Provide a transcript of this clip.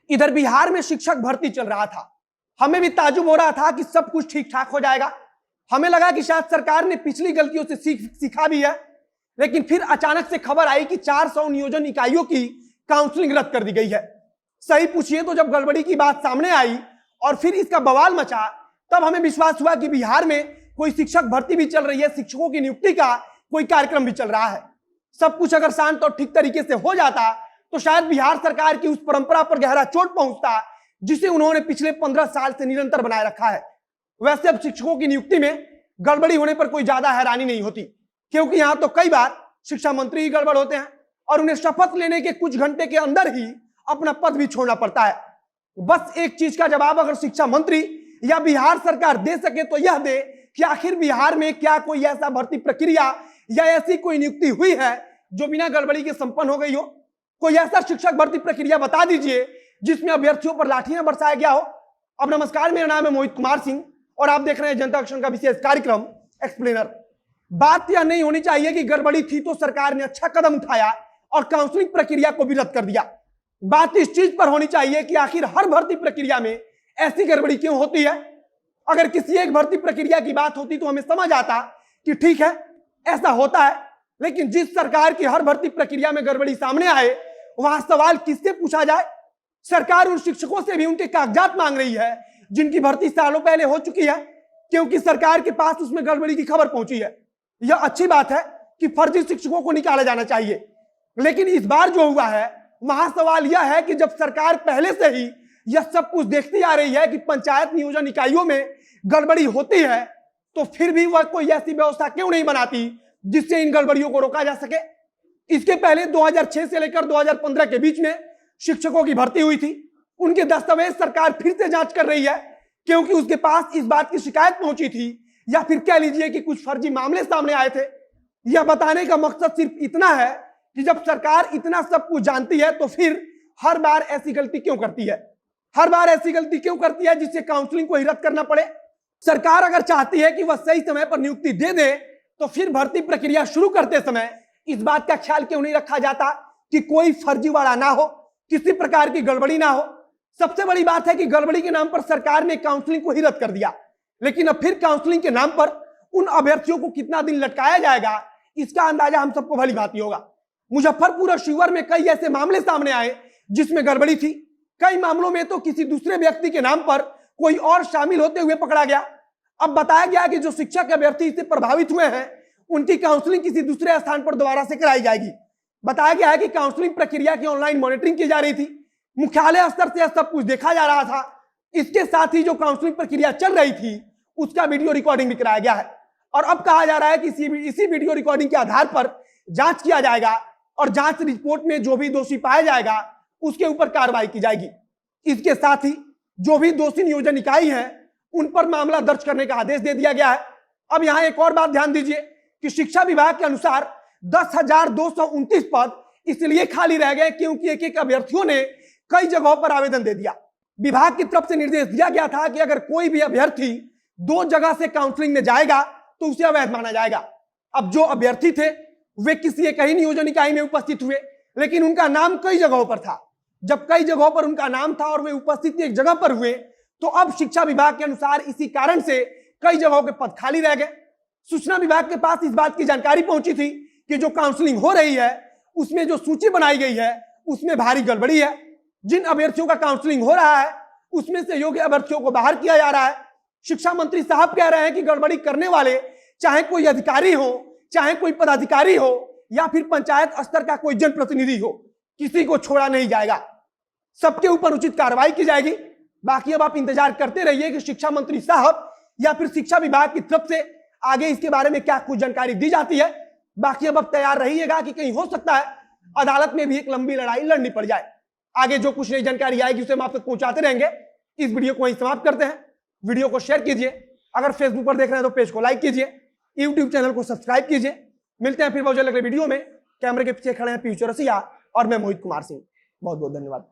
इधर बिहार में शिक्षक भर्ती चल रहा था। हमें भी ताजुब हो रहा था कि सब कुछ ठीक ठाक हो जाएगा। हमें लगा कि शायद सरकार ने पिछली गलतियों से सीखा भी है, लेकिन फिर अचानक से खबर आई कि 400 नियोजन इकाइयों की काउंसलिंग रद्द कर दी गई है। सही पूछिए तो जब गड़बड़ी की बात सामने आई और फिर इसका बवाल मचा, तब हमें विश्वास हुआ कि बिहार में कोई शिक्षक भर्ती भी चल रही है, शिक्षकों की नियुक्ति का कोई कार्यक्रम भी चल रहा है। सब कुछ अगर शांत और ठीक तरीके से हो जाता तो शायद बिहार सरकार की उस परंपरा पर गहरा चोट पहुंचता जिसे उन्होंने पिछले 15 साल से निरंतर बनाए रखा है। वैसे अब शिक्षकों की नियुक्ति में गड़बड़ी होने पर कोई ज्यादा हैरानी नहीं होती, क्योंकि यहां तो कई बार शिक्षा मंत्री ही गड़बड़ होते हैं और उन्हें शपथ लेने के कुछ घंटे के अंदर ही अपना पद भी छोड़ना पड़ता है। बस एक चीज का जवाब अगर शिक्षा मंत्री या बिहार सरकार दे सके तो यह दे कि आखिर बिहार में क्या कोई ऐसा भर्ती प्रक्रिया या ऐसी कोई नियुक्ति हुई है जो बिना गड़बड़ी के संपन्न हो गई हो। कोई ऐसा शिक्षक भर्ती प्रक्रिया बता दीजिए जिसमें अभ्यर्थियों पर लाठियां बरसाया गया हो। अब नमस्कार, मेरा नाम है मोहित कुमार सिंह और आप देख रहे हैं जनता एक्शन का विशेष कार्यक्रम एक्सप्लेनर। बात यह नहीं होनी चाहिए कि गड़बड़ी थी तो सरकार ने अच्छा कदम उठाया और काउंसलिंग प्रक्रिया को भी रद्द कर दिया। बात इस चीज पर होनी चाहिए कि आखिर हर भर्ती प्रक्रिया में ऐसी गड़बड़ी क्यों होती है। अगर किसी एक भर्ती प्रक्रिया की बात होती तो हमें समझ आता कि ठीक है, ऐसा होता है, लेकिन जिस सरकार की हर भर्ती प्रक्रिया में गड़बड़ी सामने आए वहां सवाल किससे पूछा जाए। सरकार उन शिक्षकों से भी उनके कागजात मांग रही है जिनकी भर्ती सालों पहले हो चुकी है, क्योंकि सरकार के पास उसमें गड़बड़ी की खबर पहुंची है। यह अच्छी बात है कि फर्जी शिक्षकों को निकाला जाना चाहिए, लेकिन इस बार जो हुआ है वहां सवाल यह है कि जब सरकार पहले से ही यह सब कुछ देखती आ रही है कि पंचायत नियोजन इकाइयों में गड़बड़ी होती है, तो फिर भी वह कोई ऐसी व्यवस्था क्यों नहीं बनाती जिससे इन गड़बड़ियों को रोका जा सके। इसके पहले 2006 से लेकर 2015 के बीच में शिक्षकों की भर्ती हुई थी। उनके दस्तावेज सरकार फिर से जांच कर रही है, क्योंकि उसके पास इस बात की शिकायत पहुंची थी, या फिर कह लीजिए कि कुछ फर्जी मामले सामने आए थे। यह बताने का मकसद सिर्फ इतना है कि जब सरकार इतना सब कुछ जानती है तो फिर हर बार ऐसी गलती क्यों करती है। हर बार ऐसी गलती क्यों करती है जिससे काउंसलिंग को ही रद्द करना पड़े। सरकार अगर चाहती है कि वह सही समय पर नियुक्ति दे दे तो फिर भर्ती प्रक्रिया शुरू करते समय इस बात का ख्याल क्यों नहीं रखा जाता कि कोई फर्जीवाड़ा ना हो, किसी प्रकार की गड़बड़ी ना हो। सबसे बड़ी बात है कि गड़बड़ी के नाम पर सरकार ने काउंसलिंग को ही रद्द कर दिया, लेकिन अब फिर काउंसलिंग के नाम पर उन अभ्यर्थियों को कितना दिन लटकाया जाएगा इसका अंदाजा हम सबको भली भांति होगा। मुजफ्फरपुर और शिवहर में कई ऐसे मामले सामने आए जिसमें गड़बड़ी थी। कई मामलों में तो किसी दूसरे व्यक्ति के नाम पर कोई और शामिल होते हुए पकड़ा गया। अब बताया गया कि जो शिक्षक अभ्यर्थी इससे प्रभावित हुए हैं उनकी काउंसलिंग किसी दूसरे स्थान पर दोबारा से कराई जाएगी। बताया गया है कि काउंसलिंग प्रक्रिया की ऑनलाइन मॉनिटरिंग की जा रही थी, मुख्यालय स्तर से सब कुछ देखा जा रहा था। इसके साथ ही जो काउंसलिंग प्रक्रिया चल रही थी उसका वीडियो रिकॉर्डिंग भी कराया गया है और अब कहा जा रहा है कि इसी वीडियो रिकॉर्डिंग के आधार पर जांच किया जाएगा और जांच रिपोर्ट में जो भी दोषी पाया जाएगा उसके ऊपर कार्रवाई की जाएगी। इसके साथ ही जो भी दोषी नियोजन इकाई है उन पर मामला दर्ज करने का आदेश दे दिया गया है। अब यहां एक और बात ध्यान दीजिए कि शिक्षा विभाग के अनुसार 10,229 पद इसलिए खाली रह गए क्योंकि एक अभ्यर्थियों ने कई जगहों पर आवेदन दे दिया। विभाग की तरफ से निर्देश दिया गया था कि अगर कोई भी अभ्यर्थी 2 जगह से काउंसलिंग में जाएगा तो उसे अवैध माना जाएगा। अब जो अभ्यर्थी थे वे किसी एक ही नियोजन इकाई में उपस्थित हुए, लेकिन उनका नाम कई जगहों पर था। जब कई जगहों पर उनका नाम था और वे उपस्थित एक जगह पर हुए तो अब शिक्षा विभाग के अनुसार इसी कारण से कई जगहों के पद खाली रह गए। सूचना विभाग के पास इस बात की जानकारी पहुंची थी कि जो काउंसलिंग हो रही है उसमें जो सूची बनाई गई है उसमें भारी गड़बड़ी है। जिन अभ्यर्थियों का काउंसलिंग हो रहा है उसमें से योग्य अभ्यर्थियों को बाहर किया जा रहा है। शिक्षा मंत्री साहब कह रहे हैं कि गड़बड़ी करने वाले चाहे कोई अधिकारी हो, चाहे कोई पदाधिकारी हो या फिर पंचायत स्तर का कोई जनप्रतिनिधि हो, किसी को छोड़ा नहीं जाएगा, सबके ऊपर उचित कार्रवाई की जाएगी। बाकी अब आप इंतजार करते रहिए कि शिक्षा मंत्री साहब या फिर शिक्षा विभाग की तरफ से आगे इसके बारे में क्या कुछ जानकारी दी जाती है। बाकी अब आप तैयार रहिएगा कि कहीं हो सकता है अदालत में भी एक लंबी लड़ाई लड़नी पड़ जाए। आगे जो कुछ नई जानकारी आएगी उसे हम आप तक पहुंचाते रहेंगे। इस वीडियो को वहीं समाप्त करते हैं। वीडियो को शेयर कीजिए, अगर फेसबुक पर देख रहे हैं तो पेज को लाइक कीजिए, यूट्यूब चैनल को सब्सक्राइब कीजिए। मिलते हैं फिर बहुत जल्द अगले वीडियो में। कैमरे के पीछे खड़े हैं पीयूष चौरसिया और मैं मोहित कुमार सिंह। बहुत बहुत धन्यवाद।